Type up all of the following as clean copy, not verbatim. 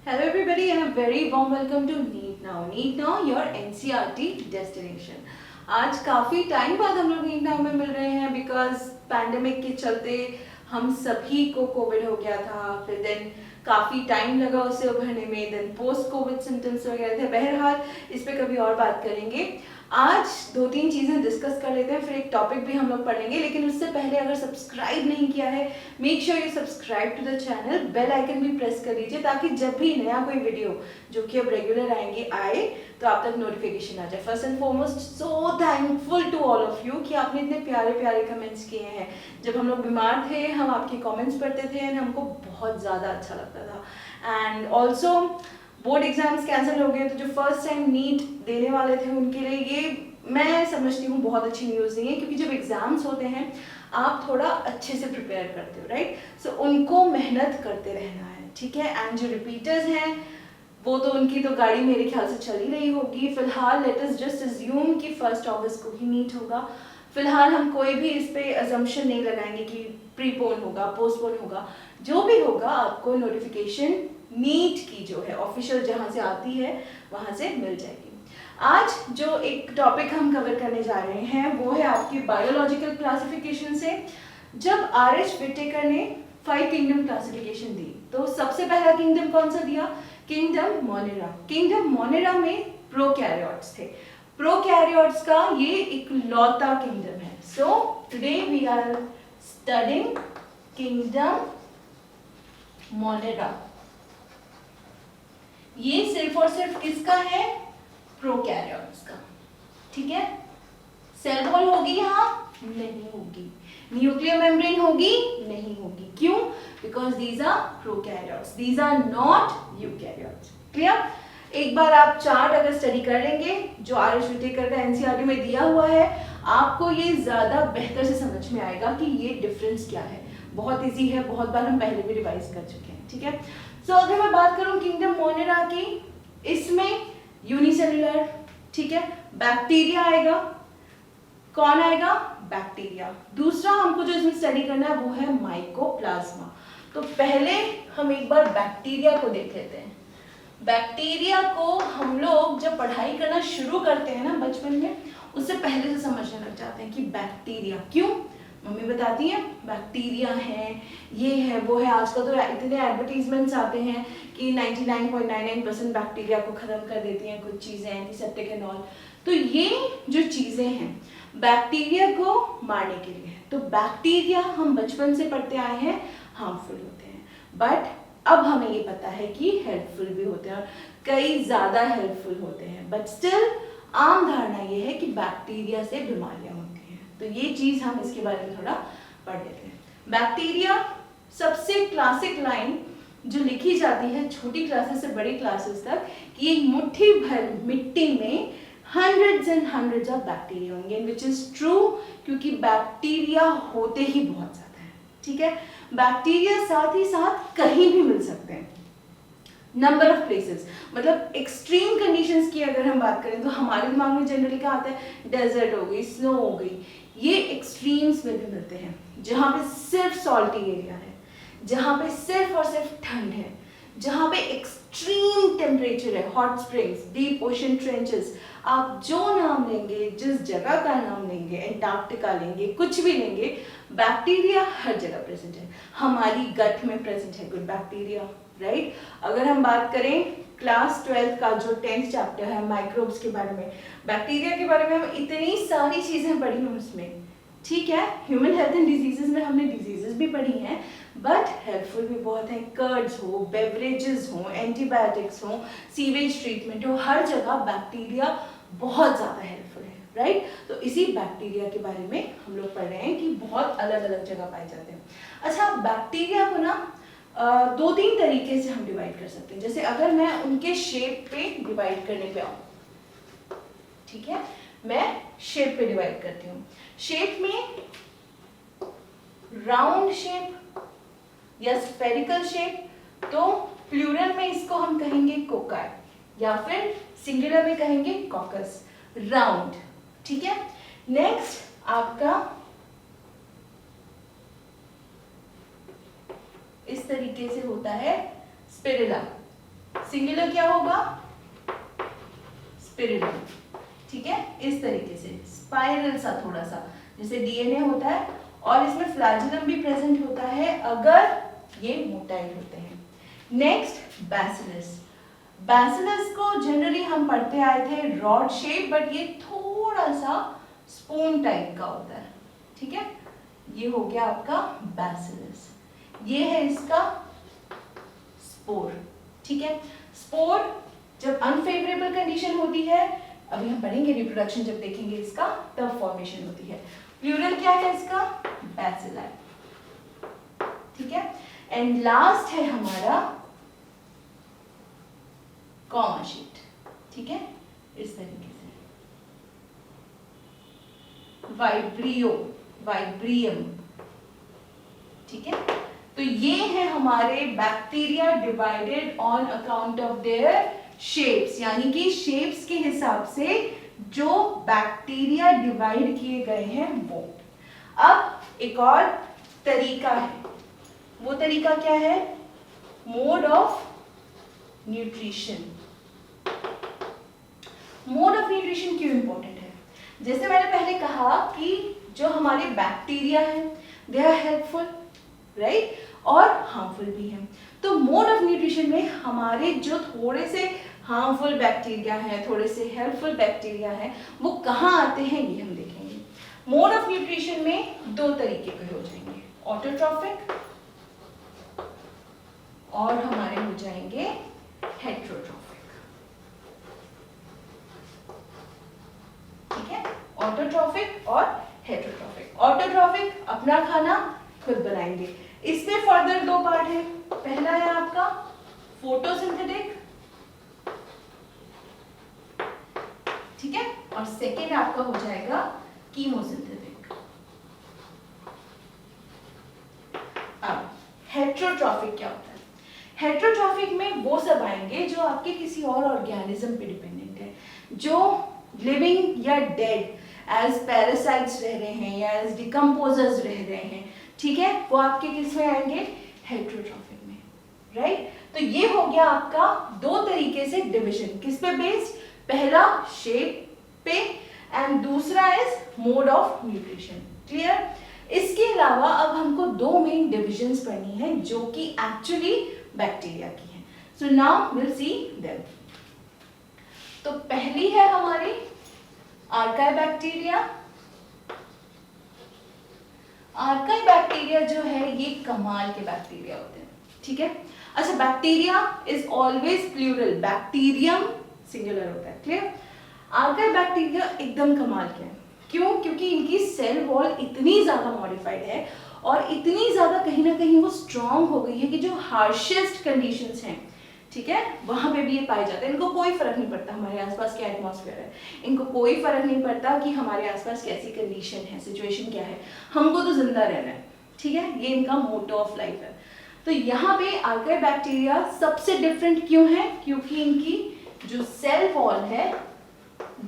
Hello everybody and a very warm welcome to Neat Now. Neat Now, your NCERT destination. आज काफ़ी time बाद हम लोग NEET now में मिल रहे हैं बिकॉज पैंडेमिक के चलते हम सभी को कोविड हो गया था, फिर देन काफ़ी टाइम लगा उसे उभरने में, देन पोस्ट कोविड सिम्टम्स वगैरह थे। बहरहाल इस पे कभी और बात करेंगे। आज दो तीन चीज़ें डिस्कस कर लेते हैं, फिर एक टॉपिक भी हम लोग पढ़ेंगे। लेकिन उससे पहले अगर सब्सक्राइब नहीं किया है, make sure you subscribe to the channel, bell icon भी प्रेस कर लीजिए ताकि जब भी नया कोई वीडियो जो कि अब रेगुलर आए तो आप तक नोटिफिकेशन आ जाए। First and foremost so thankful to all of you कि आपने इतने प्यारे प्यारे कमेंट्स किए हैं। जब हम लोग बीमार थे हम आपके कमेंट्स पढ़ते थे एंड हमको बहुत ज़्यादा अच्छा लगता था। And also board exams cancel हो गए तो जो फर्स्ट टाइम नीट देने वाले थे उनके लिए ये मैं समझती हूँ बहुत अच्छी न्यूज़ नहीं है, क्योंकि जब एग्जाम्स होते हैं आप थोड़ा अच्छे से प्रिपेयर करते हो, राइट। सो उनको मेहनत करते रहना है, ठीक है। एंड जो रिपीटर्स हैं वो तो उनकी तो गाड़ी मेरे ख्याल से चल ही रही होगी। फिलहाल लेट अस जस्ट अज्यूम कि 1 अगस्त को ही नीट होगा। फिलहाल हम कोई भी इस पे अजम्पशन नहीं लगाएंगे कि प्रीपोन होगा, पोस्टपोन होगा। जो भी होगा आपको नोटिफिकेशन नीट की जो है ऑफिशियल जहाँ से आती है वहाँ से मिल जाएगी। आज जो एक टॉपिक हम कवर करने जा रहे हैं वो है आपकी बायोलॉजिकल क्लासिफिकेशन से। जब आर.एच. विटेकर ने 5 किंगडम क्लासिफिकेशन दी तो सबसे पहला किंगडम कौन सा दिया? Kingdom monera. किंगडम मोनेरा में प्रोकैरियोट्स थे। प्रोकैरियोट्स का ये इकलौता किंगडम है। So today we are studying kingdom monera. ये सिर्फ और सिर्फ किसका है? प्रोकैरियोट्स का, ठीक है। सेल वॉल होगी यहाँ? नहीं होगी। न्यूक्लियर मेम्ब्रेन होगी? नहीं होगी। क्यों? Because these are prokaryotes, these are not eukaryotes. Clear? एक बार आप चार्ट अगर स्टडी कर लेंगे जो आर.एच. विटेकर का एनसीईआरटी में दिया हुआ है, आपको ये ज्यादा बेहतर से समझ में आएगा कि ये डिफरेंस क्या है। बहुत इजी है, बहुत बार हम पहले भी रिवाइज कर चुके हैं, ठीक है। सो अगर मैं बात करूं किंगडम मोनेरा की, इसमें यूनिसेलुलर, ठीक है, बैक्टीरिया आएगा। कौन आएगा? बैक्टीरिया। दूसरा हमको जो इसमें स्टडी करना है वो है माइकोप्लाज्मा। तो पहले हम एक बार बैक्टीरिया को देख लेते हैं। बैक्टीरिया को हम लोग जब पढ़ाई करना शुरू करते हैं ना बचपन में, उससे पहले से समझने लग जाते हैं कि बैक्टीरिया क्यों। मम्मी बताती हैं बैक्टीरिया है, ये है, वो है। आजकल तो इतने एडवर्टीजमेंट्स आते हैं कि 99.99% बैक्टीरिया को खत्म कर देती हैं कुछ चीज़ें, एंटीसेप्टिक एंड ऑल। तो ये जो चीज़ें हैं बैक्टीरिया को मारने के लिए है। तो बैक्टीरिया हम बचपन से पढ़ते आए हैं हार्मफुल होते हैं, बट अब हमें ये पता है कि हेल्पफुल भी होते हैं और कई ज़्यादा हेल्पफुल होते हैं। बट स्टिल आम धारणा ये है कि बैक्टीरिया से बीमारियां होती हैं। तो ये चीज़ हम इसके बारे में थोड़ा पढ़ लेते हैं। बैक्टीरिया सबसे क्लासिक लाइन जो लिखी जाती है छोटी क्लासेस से बड़ी क्लासेस तक कि एक मुट्ठी भर मिट्टी में hundreds and hundreds of bacteria होंगे, विच इज ट्रू, क्योंकि बैक्टीरिया होते ही बहुत ज्यादा है, ठीक है। बैक्टीरिया साथ ही साथ कहीं भी मिल सकते हैं, नंबर ऑफ प्लेसेस। मतलब एक्सट्रीम कंडीशंस की अगर हम बात करें तो हमारे दिमाग में जनरली क्या आता है? डेजर्ट हो गई, स्नो हो गई, ये एक्सट्रीम्स में भी मिलते हैं, जहाँ पे सिर्फ सॉल्टी एरिया है, जहाँ पे सिर्फ और सिर्फ ठंड है, जहाँ पे एक्सट्रीम टेम्परेचर है, hot springs, deep ocean trenches. आप जो नाम लेंगे, जिस जगह का नाम लेंगे, एंटार्क्टिका लेंगे, कुछ भी लेंगे, बैक्टीरिया हर जगह प्रेजेंट है। हमारी गट में प्रेजेंट है गुड बैक्टीरिया, राइट। अगर हम बात करें क्लास 12 का जो 10th चैप्टर है माइक्रोब्स के बारे में, बैक्टीरिया के बारे में हम इतनी सारी चीज़ें पढ़ी हैं उसमें, ठीक है। ह्यूमन हेल्थ एंड डिजीजेस में हमने डिजीजेस भी पढ़ी हैं, बट हेल्पफुल भी बहुत है। कर्ड्स हो, बेवरेजेस हो, एंटीबायोटिक्स हो, सीवेज ट्रीटमेंट हो, हर जगह बैक्टीरिया बहुत ज़्यादा हेल्पफुल है, राइट। तो इसी बैक्टीरिया के बारे में हम लोग पढ़ रहे हैं कि बहुत अलग अलग जगह पाए जाते हैं। अच्छा, बैक्टीरिया को ना 2-3 तरीके से हम डिवाइड कर सकते हैं। जैसे अगर मैं उनके शेप पे डिवाइड करने पे आऊँ, ठीक है, मैं शेप पे डिवाइड करती हूँ। शेप में राउंड शेप या स्फेरिकल शेप, तो प्लूरल में इसको हम कहेंगे कोकाई या फिर सिंगुलर में कहेंगे कॉकस, राउंड, ठीक है। नेक्स्ट आपका इस तरीके से होता है स्पिरुला, सिंगुलर क्या होगा? स्पिरिडल। ठीक है, इस तरीके से स्पाइरल सा थोड़ा सा, जैसे डीएनए होता है और इसमें फ्लैजिलम भी प्रेजेंट होता है अगर ये मोटाइल होते हैं। Next bacillus. बैसिलस को जनरली हम पढ़ते आए थे रॉड शेप, बट ये थोड़ा सा स्पून टाइप का होता है। ठीक है, ये हो गया आपका बैसिलस। ये है इसका स्पोर। ठीक है, स्पोर जब अनफेवरेबल कंडीशन होती है, अभी हम पढ़ेंगे रिप्रोडक्शन जब देखेंगे इसका, तब फॉर्मेशन होती है। प्लूरल क्या है इसका? बैसिलाई। ठीक है, एंड लास्ट है हमारा कॉमा शीट। ठीक है, इस तरीके से वाइब्रियो, वाइब्रियम। ठीक है, तो ये है हमारे bacteria divided on account of their shapes, यानी कि शेप्स के हिसाब से जो बैक्टीरिया डिवाइड किए गए हैं वो। अब एक और तरीका है, वो तरीका क्या है? Mode of nutrition. Mode of nutrition क्यों इंपॉर्टेंट है? जैसे मैंने पहले कहा कि जो हमारे बैक्टीरिया हैं दे आर हेल्पफुल, राइट, और हार्मफुल भी हैं। तो मोड ऑफ न्यूट्रिशन में हमारे जो थोड़े से हार्मफुल बैक्टीरिया हैं, थोड़े से हेल्पफुल बैक्टीरिया हैं, वो कहाँ आते हैं ये हम देखेंगे। मोड ऑफ न्यूट्रिशन में दो तरीके के हो जाएंगे, ऑटोट्रॉफिक और हमारे हो जाएंगे हेट्रोट्रॉफिक। ठीक है, ऑटोट्रॉफिक और हेट्रोट्रॉफिक। ऑटोट्रॉफिक अपना खाना खुद बनाएंगे। इसमें फर्दर दो पार्ट है, पहला है आपका फोटोसिंथेटिक, ठीक है, और सेकेंड आपका हो जाएगा कीमोसिंथेटिक। अब हेट्रोट्रॉफिक क्या होता है? हेट्रोट्रॉफिक में वो सब आएंगे जो आपके किसी और ऑर्गेनिज्म पे डिपेंडेंट है, जो लिविंग या डेड एज पैरासाइट्स रह रहे हैं या एज डिकम्पोजर्स रह रहे हैं। ठीक है, वो आपके किस में आएंगे? हेट्रोट्रॉफिक में, राइट। तो ये हो गया आपका दो तरीके से डिवीजन, किस पे बेस्ड? पहला शेप पे एंड दूसरा is mode of nutrition. Clear? इसके अलावा अब हमको दो मेन डिविजन्स पढ़नी है जो कि एक्चुअली बैक्टीरिया की हैं। So now will see them. तो पहली है हमारी आर्काई बैक्टीरिया। आर्काई बैक्टीरिया जो है ये कमाल के बैक्टीरिया होते हैं। ठीक है, अच्छा, bacteria is always plural, bacterium singular होता है। क्लियर? आर्काई बैक्टीरिया एकदम कमाल के हैं। क्यों? क्योंकि इनकी सेल वॉल इतनी ज्यादा मॉडिफाइड है और इतनी ज्यादा कहीं ना कहीं वो स्ट्रांग हो गई है कि जो हार्शेस्ट कंडीशंस हैं, ठीक है, वहां पे भी ये पाए जाते हैं। इनको कोई फर्क नहीं पड़ता हमारे आसपास क्या एटमॉस्फेयर है, इनको कोई फर्क नहीं पड़ता कि हमारे आसपास कैसी कंडीशन है, सिचुएशन क्या है, हमको तो जिंदा रहना है। ठीक है, ये इनका मोटो ऑफ लाइफ है। तो यहाँ पे आर्काई बैक्टीरिया सबसे डिफरेंट क्यों है? क्योंकि इनकी जो सेल वॉल है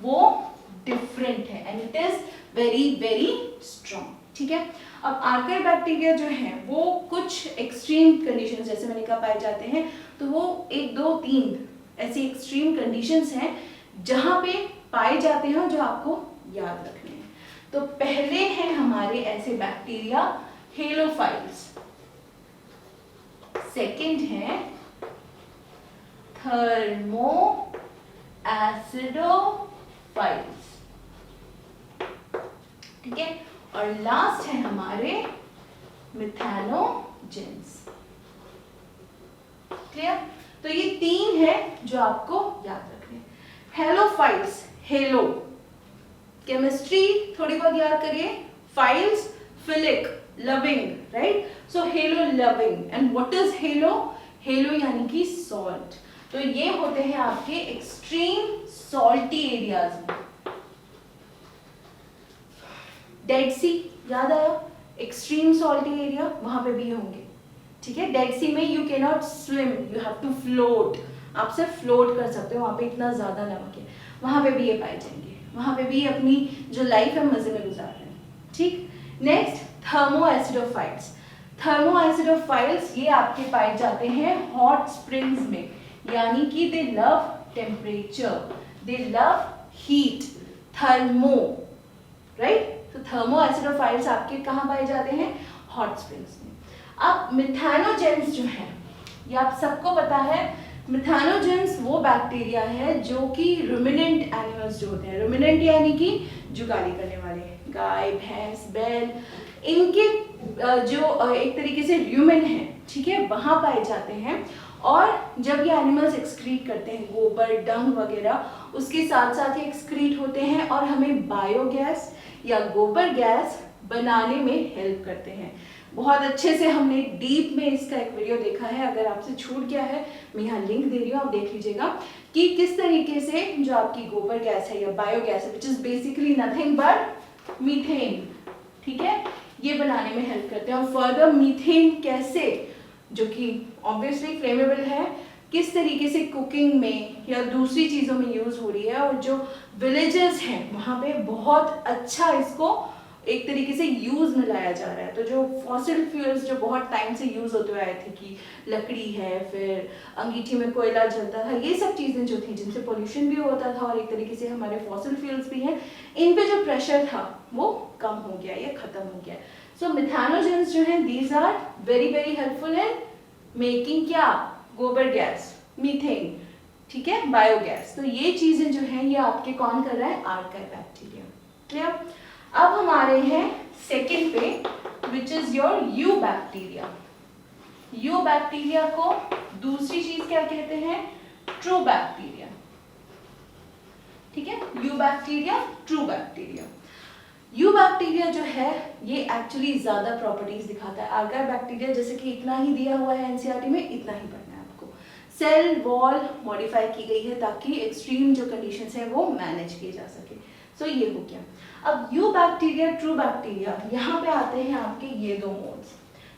वो डिफरेंट है and it is very very strong. ठीक है, अब आर्काई बैक्टीरिया जो है वो कुछ एक्सट्रीम कंडीशंस, जैसे मैंने कहा, पाए जाते हैं। तो वो 1 2 3 ऐसी एक्सट्रीम कंडीशंस हैं जहां पे पाए जाते हैं जो आपको याद रखने हैं। तो पहले हैं हमारे ऐसे बैक्टीरिया हेलोफाइल्स, सेकेंड है थर्मो एसिडोफाइल्स। ठीक है, और लास्ट है हमारे मिथेनोजेंस। क्लियर? तो ये 3 है जो आपको याद रखने। हेलोफाइल्स, हेलो केमिस्ट्री थोड़ी बहुत याद करिए, files philic loving, right. So hello loving, and what is hello? Hello यानी कि सॉल्ट। तो ये होते हैं आपके एक्सट्रीम सॉल्टी एरियाज में। डेड सी याद आया, एक्सट्रीम सॉल्टी एरिया, वहां पे भी होंगे। ठीक है, डेड सी में you can not swim, you have to float, आप सिर्फ फ्लोट कर सकते हो, वहां पे इतना ज्यादा नमक है, वहां पे भी ये पाए जाएंगे, वहां पे भी अपनी जो लाइफ है मजे में गुजार रहे हैं। ठीक, next thermo acidophiles. Thermo acidophiles ये आपके पाए जाते हैं हॉट स्प्रिंग्स में, यानी कि दे लव टेम्परेचर, दे लव हीट, थर्मो, राइट। तो थर्मो एसिडोफाइल्स आपके कहाँ पाए जाते हैं? हॉट स्प्रिंग्स में। अब मिथेनोजेंस जो है, ये आप सबको पता है, मिथेनोजेंस वो बैक्टीरिया है जो कि रुमिनेंट एनिमल्स जो होते हैं, रुमिनेंट यानी कि जुगाली करने वाले, गाय, भैंस, बैल, इनके जो एक तरीके से र्यूमेन है, ठीक है, वहाँ पाए जाते हैं। और जब ये एनिमल्स एक्सक्रीट करते हैं, गोबर, डंग वगैरह, उसके साथ साथ ये एक्सक्रीट होते हैं और हमें बायोगैस या गोबर गैस बनाने में हेल्प करते हैं। बहुत अच्छे से हमने डीप में इसका एक वीडियो देखा है, अगर आपसे छूट गया है मैं यहाँ लिंक दे रही हूँ, आप देख लीजिएगा कि किस तरीके से जो आपकी गोबर गैस है या बायोगैस है, which is basically nothing but methane, ठीक है, ये बनाने में हेल्प करते हैं। और फर्दर मीथेन कैसे, जो कि ऑब्वियसली फ्लेमेबल है, किस तरीके से कुकिंग में या दूसरी चीज़ों में यूज़ हो रही है, और जो विलेजेस हैं वहाँ पे बहुत अच्छा इसको एक तरीके से यूज में लाया जा रहा है। तो जो फॉसिल फ्यूल्स जो बहुत टाइम से यूज होते हुए आए थे कि लकड़ी है, फिर अंगीठी में कोयला जलता था, ये सब चीज़ें जो थी जिनसे पोल्यूशन भी होता था और एक तरीके से हमारे फॉसिल फ्यूल्स भी हैं, इन पे जो प्रेशर था वो कम हो गया या खत्म हो गया। सो मिथेनोजेंस जो हैं, these are very very helpful in making क्या, गोबर गैस, मीथेन, ठीक है, बायोगैस। तो ये चीज़ें जो हैं ये आपके कौन कर रहा है? आर्काई बैक्टीरिया। क्लियर? अब हमारे हैं सेकेंड पे, which is your you bacteria. You bacteria को दूसरी चीज क्या कहते हैं? ट्रू बैक्टीरिया, ठीक है, you bacteria, true bacteria. You bacteria जो है ये एक्चुअली ज्यादा प्रॉपर्टीज दिखाता है। आर्काई बैक्टीरिया जैसे कि इतना ही दिया हुआ है एनसीईआरटी में, इतना ही पढ़ना है आपको। सेल वॉल मॉडिफाई की गई है ताकि एक्सट्रीम जो कंडीशंस है वो मैनेज किए जा सके। सो ये हो गया। अब यू बैक्टीरिया, ट्रू बैक्टीरिया, यहाँ पे आते हैं आपके ये दो मोड्स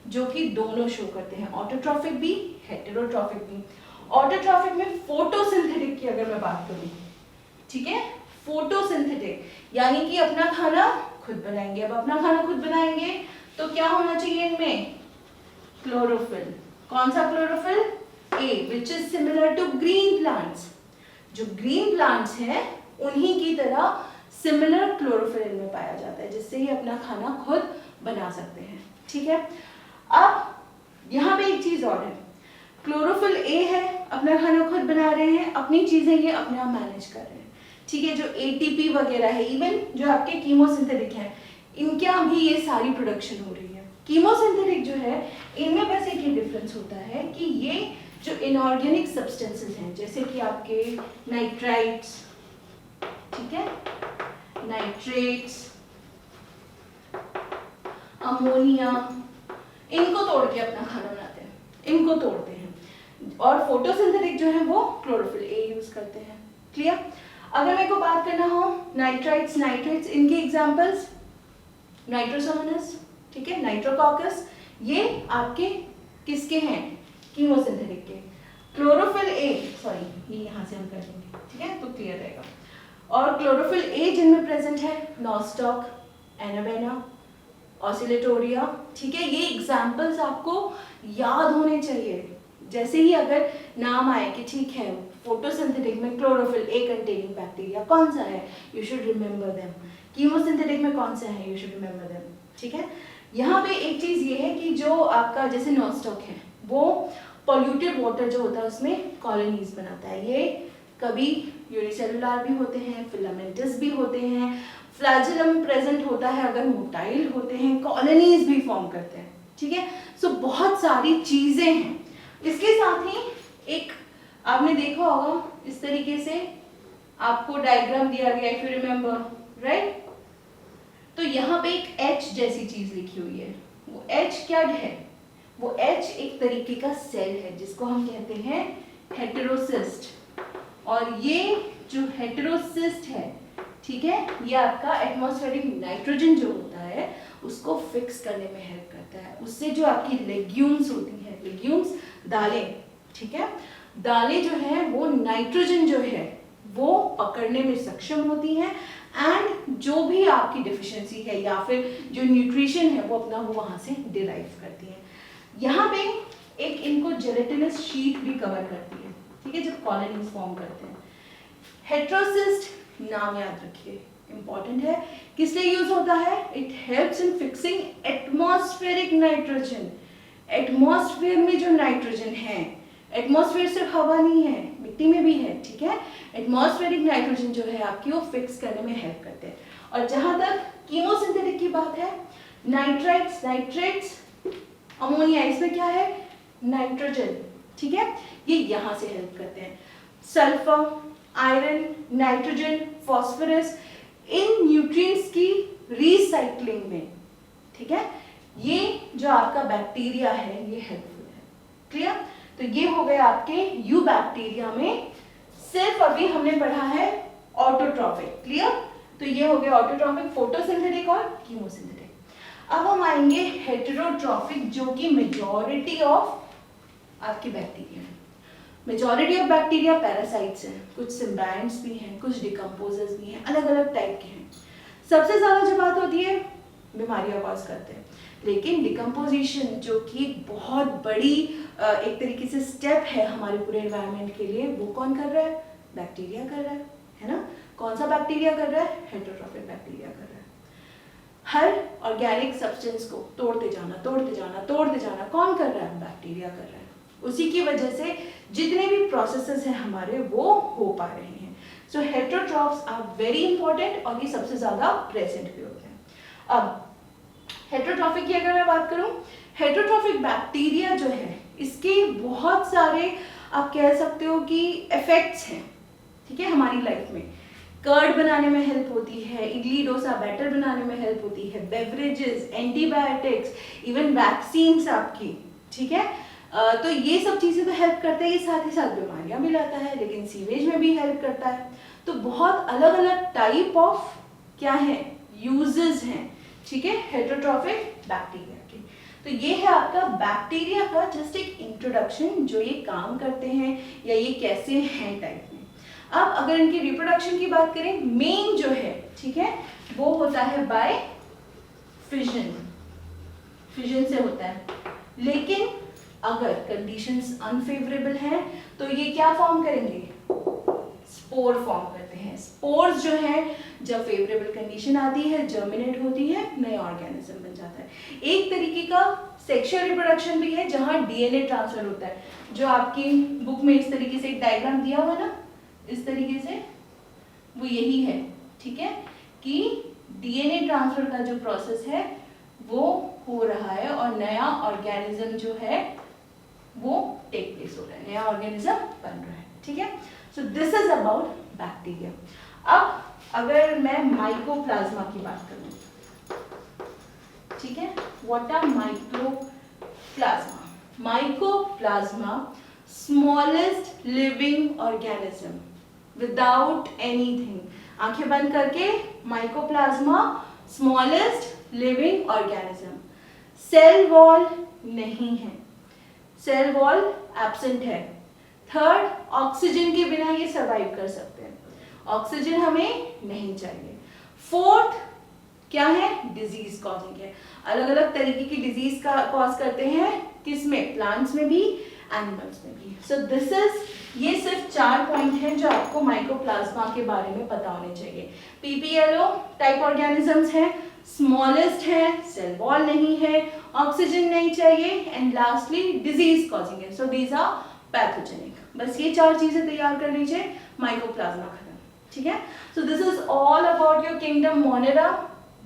जो कि दोनों शो करते हैं, ऑटोट्रॉफिक भी, हेटेरोट्रॉफिक भी। ऑटोट्रॉफिक में फोटोसिंथेटिक की अगर मैं बात करूँ, ठीक है, फोटोसिंथेटिक यानी कि अपना खाना खुद बनाएंगे। अब अपना खाना खुद बनाएंगे तो क्या होना चाहिए इनमें? क्लोरोफिल। कौन सा chlorophyll? A, which is similar to green plants. जो ग्रीन प्लांट्स हैं उन्हीं की तरह सिमिलर क्लोरोफिल इनमें पाया जाता है, जिससे ये अपना खाना खुद बना सकते हैं, ठीक है। अब यहाँ पे एक चीज और है, क्लोरोफिल ए है, अपना खाना खुद बना रहे हैं, अपनी चीजें ये अपने आप मैनेज कर रहे हैं, ठीक है। जो एटीपी वगैरह है, इवन जो आपके कीमोसिंथेटिक हैं, इनके भी ये सारी प्रोडक्शन हो रही है। कीमोसिंथेटिक जो है इनमें बस एक ही डिफरेंस होता है कि ये जो इनऑर्गेनिक सब्सटेंसेस हैं, जैसे कि आपके नाइट्राइट्स, ठीक है, नाइट्रेट्स, अमोनिया, इनको तोड़ के अपना खाना बनाते हैं, इनको तोड़ते हैं। और फोटोसिंथेटिक जो है वो क्लोरोफिल ए यूज करते हैं। क्लियर? अगर मेरे को बात करना हो नाइट्राइट्स, नाइट्रेट्स, इनके एग्जांपल्स नाइट्रोसोमोनास, ठीक है, नाइट्रोकॉकस, ये आपके किसके हैं? कीमोसिंथेटिक के। क्लोरोफिल ए, सॉरी ये यहाँ से हम कर देंगे, ठीक है, तो क्लियर रहेगा। और क्लोरोफिल ए जिनमें प्रेजेंट है नॉस्टॉक, एनाबेना, ऑसिलेटोरिया, ठीक है, ये एग्जाम्पल्स आपको याद होने चाहिए। जैसे ही अगर नाम आए कि ठीक है फोटोसिंथेटिक में क्लोरोफिल ए कंटेनिंग बैक्टीरिया कौन सा है, you should remember them. Chemosynthetic में कौन सा है, यू शुड रिमेंबर देम, ठीक है। यहाँ पे एक चीज ये है कि जो आपका जैसे नॉस्टॉक है वो पॉल्यूटेड वाटर जो होता है उसमें कॉलोनीज बनाता है। ये कभी यूनिसेलुलर भी होते हैं, फिलामेंटस भी होते हैं, फ्लैजेलम प्रेजेंट होता है, अगर मोटाइल होते हैं, कॉलोनीज भी फॉर्म करते हैं, ठीक है। सो बहुत सारी चीजें हैं। इसके साथ ही एक आपने देखा होगा इस तरीके से आपको डायग्राम दिया गया, इफ यू रिमेंबर, राइट। तो यहाँ पे एक H जैसी चीज लिखी हुई है, वो H क्या है? वो H एक तरीके का सेल है जिसको हम कहते हैं हेटेरोसिस्ट। और ये जो हेटेरोसिस्ट है, ठीक है, ये आपका एटमॉस्फेरिक नाइट्रोजन जो होता है उसको फिक्स करने में हेल्प करता है। उससे जो आपकी लेग्यूम्स होती हैं, लेग्यूम्स दालें, ठीक है, दालें जो है वो नाइट्रोजन जो है वो पकड़ने में सक्षम होती हैं, एंड जो भी आपकी डिफिशियंसी है या फिर जो न्यूट्रिशन है वो अपना वो वहां से डिराइव करती हैं। यहाँ पे एक इनको जेलेटिनस शीट भी कवर करती है, ठीक है, जब कॉलोनीज फॉर्म करते हैं। हेटेरोसिस्ट, नाम याद रखिए, इंपॉर्टेंट है। किस लिए यूज होता है? It helps in fixing atmospheric nitrogen. Atmosphere में जो नाइट्रोजन है, एटमॉस्फेयर सिर्फ हवा नहीं है, मिट्टी में भी है, ठीक है। एटमॉस्फेरिक नाइट्रोजन जो है आपकी वो फिक्स करने में हेल्प करते हैं। और जहां तक कीमोसिंथेटिक की बात है, नाइट्राइट्स, नाइट्रेट्स, अमोनिया, इसमें क्या है? नाइट्रोजन, ठीक है, ये यहां से हेल्प करते हैं। सल्फर, आयरन, नाइट्रोजन, फास्फोरस, इन न्यूट्रिएंट्स की रिसाइक्लिंग में, ठीक है, ये जो आपका बैक्टीरिया है ये हेल्पफुल है। क्लियर? तो ये हो गए आपके यू बैक्टीरिया में। सिर्फ अभी हमने पढ़ा है ऑटोट्रॉफिक। क्लियर? तो ये हो गया ऑटोट्रॉफिक, फोटोसिंथेटिक और कीमोसिंथेटिक। अब हम आएंगे हेटेरोट्रॉफिक, जो कि मेजॉरिटी ऑफ आपकी बैक्टीरिया है। मेजॉरिटी ऑफ बैक्टीरिया पैरासाइट्स हैं, कुछ सिम्बायंट्स भी हैं, कुछ डिकम्पोजर्स भी हैं, अलग अलग टाइप के हैं। सबसे ज्यादा जो बात होती है बीमारियां कॉज करते हैं, लेकिन डिकम्पोजिशन जो कि बहुत बड़ी एक तरीके से स्टेप है हमारे पूरे एनवायरनमेंट के लिए, वो कौन कर रहा है? बैक्टीरिया कर रहा है ना। कौन सा बैक्टीरिया कर रहा है? हेटेरोट्रॉफिक बैक्टीरिया कर रहा है। हर ऑर्गेनिक सब्सटेंस को तोड़ते जाना, तोड़ते जाना, तोड़ते जाना कौन कर रहा है? बैक्टीरिया कर रहा है। उसी की वजह से जितने भी प्रोसेसेस हैं हमारे वो हो पा रहे हैं। सो हेटेरोट्रॉफ्स आर वेरी इंपॉर्टेंट और ये सबसे ज्यादा प्रेजेंट भी होते हैं। अब हेटेरोट्रॉफिक की अगर मैं बात करूं, हेटेरोट्रॉफिक बैक्टीरिया जो है इसके बहुत सारे आप कह सकते हो कि इफेक्ट्स हैं, ठीक है, हमारी लाइफ में। कर्ड बनाने में हेल्प होती है, इडली डोसा बैटर बनाने में हेल्प होती है, बेवरेजेस, एंटीबायोटिक्स, इवन वैक्सीन्स आपकी, ठीक है। तो ये सब चीजें तो हेल्प करते हैं, ये साथ ही साथ बीमारियां भी लाता है, लेकिन सीवेज में भी हेल्प करता है। तो बहुत अलग अलग टाइप ऑफ क्या है, यूजेस हैं, ठीक है, हेटेरोट्रॉफिक बैक्टीरिया के। तो ये है आपका बैक्टीरिया का जस्ट एक इंट्रोडक्शन, जो ये काम करते हैं या ये कैसे हैं टाइप में। अब अगर इनकी रिप्रोडक्शन की बात करें, मेन जो है, ठीक है, वो होता है बाय फिजन, फिजन से होता है। लेकिन अगर कंडीशंस अनफेवरेबल हैं तो ये क्या फॉर्म करेंगे? स्पोर फॉर्म करते हैं। स्पोर्स जो है जब फेवरेबल कंडीशन आती है, जर्मिनेट होती है, नया ऑर्गेनिज्म बन जाता है। एक तरीके का सेक्सुअल रिप्रोडक्शन भी है जहां डीएनए ट्रांसफर होता है, जो आपकी बुक में इस तरीके से एक डायग्राम दिया हुआ ना, इस तरीके से, वो यही है, ठीक है, कि डीएनए ट्रांसफर का जो प्रोसेस है वो हो रहा है और नया ऑर्गेनिज्म जो है वो टेक प्लेस हो रहा है, नया ऑर्गेनिज्म बन रहा है, ठीक है। So this is about bacteria. अब अगर मैं माइकोप्लाज्मा की बात करूं, ठीक है, what are mycoplasma? Mycoplasma smallest living organism without anything. आंखें बंद करके, mycoplasma smallest living organism. Cell wall नहीं है, सेल वॉल एब्सेंट है। थर्ड, ऑक्सीजन के बिना ये सरवाइव कर सकते हैं, ऑक्सीजन हमें नहीं चाहिए। फोर्थ क्या है? डिजीज कॉजिंग है, अलग अलग तरीके की डिजीज का कॉज करते हैं, किसमें? प्लांट्स में भी, एनिमल्स में भी। सो दिस इज, ये सिर्फ 4 पॉइंट हैं जो आपको माइकोप्लाज्मा के बारे में पता होने चाहिए। पीपीएलओ टाइप ऑर्गेनिजम्स हैं, स्मॉलेस्ट है, सेल वॉल नहीं है, ऑक्सीजन नहीं चाहिए, एंड लास्टली डिजीज कॉजिंग है। So these are pathogenic. बस ये 4 चीजें तैयार कर लीजिए, माइकोप्लाज्मा खत्म, ठीक है। So this is all about your kingdom Monera.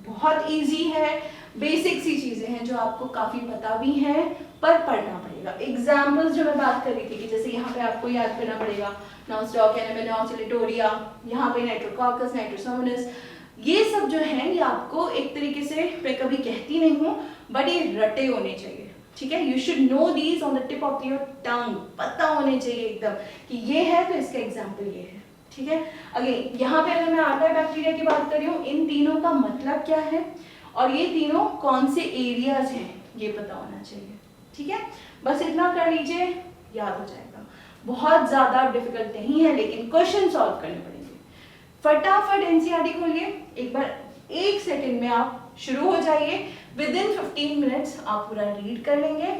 बहुत इजी है, बेसिक सी चीजें हैं जो आपको काफी पता भी हैं, पर पढ़ना पड़ेगा। एग्जाम्पल्स जो मैं बात कर रही थी कि जैसे यहाँ पे आपको याद करना पड़ेगा नॉस्टॉक एनामेनोसिलिटोरिया, यहाँ पे नाइट्रोकॉकस, नाइट्रोसोमोनास, ये सब जो है ये आपको एक तरीके से, मैं कभी कहती नहीं हूँ, बट ये रटे होने चाहिए, ठीक है। You should know these on the tip of your tongue, पता होने चाहिए एकदम कि ये है तो इसका एग्जाम्पल ये है, ठीक है। अगेन यहाँ पे अगर मैं आर्किया बैक्टीरिया की बात कर रही हूँ, इन तीनों का मतलब क्या है और ये तीनों कौन से एरियाज हैं ये पता होना चाहिए, ठीक है। बस इतना कर लीजिए, याद हो जाएगा। बहुत ज्यादा डिफिकल्ट नहीं है, लेकिन क्वेश्चन सॉल्व करने पड़ेंगे। फटाफट एनसीईआरटी खोलिए, एक बार 1 सेकेंड में आप शुरू हो जाइए, विद इन 15 मिनट्स आप पूरा रीड कर लेंगे,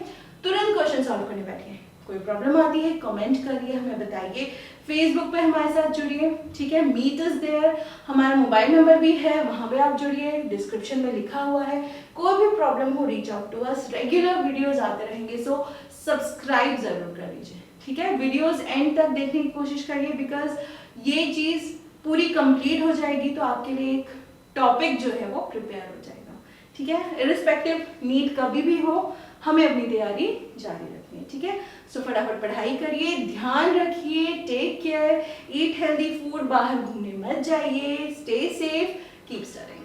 तुरंत क्वेश्चन सॉल्व करने बैठिए। कोई प्रॉब्लम आती है कमेंट करिए, हमें बताइए। फेसबुक पे हमारे साथ जुड़िए, ठीक है, मीट इज देयर, हमारा मोबाइल नंबर भी है, वहाँ पे आप जुड़िए, डिस्क्रिप्शन में लिखा हुआ है। कोई भी प्रॉब्लम हो reach out to us, regular videos आते रहेंगे, सो सब्सक्राइब जरूर कर लीजिए, ठीक है। वीडियोस एंड तक देखने की कोशिश करिए, बिकॉज ये चीज़ पूरी कंप्लीट हो जाएगी तो आपके लिए एक टॉपिक जो है वो प्रिपेयर हो जाएगा, ठीक है। इरिस्पेक्टिव नीट कभी भी हो, हमें अपनी तैयारी जारी रखनी है, ठीक है। सो फटाफट पढ़ाई करिए, ध्यान रखिए, take care, eat healthy food, बाहर घूमने मत जाइए, स्टे सेफ, कीप स्टडिंग।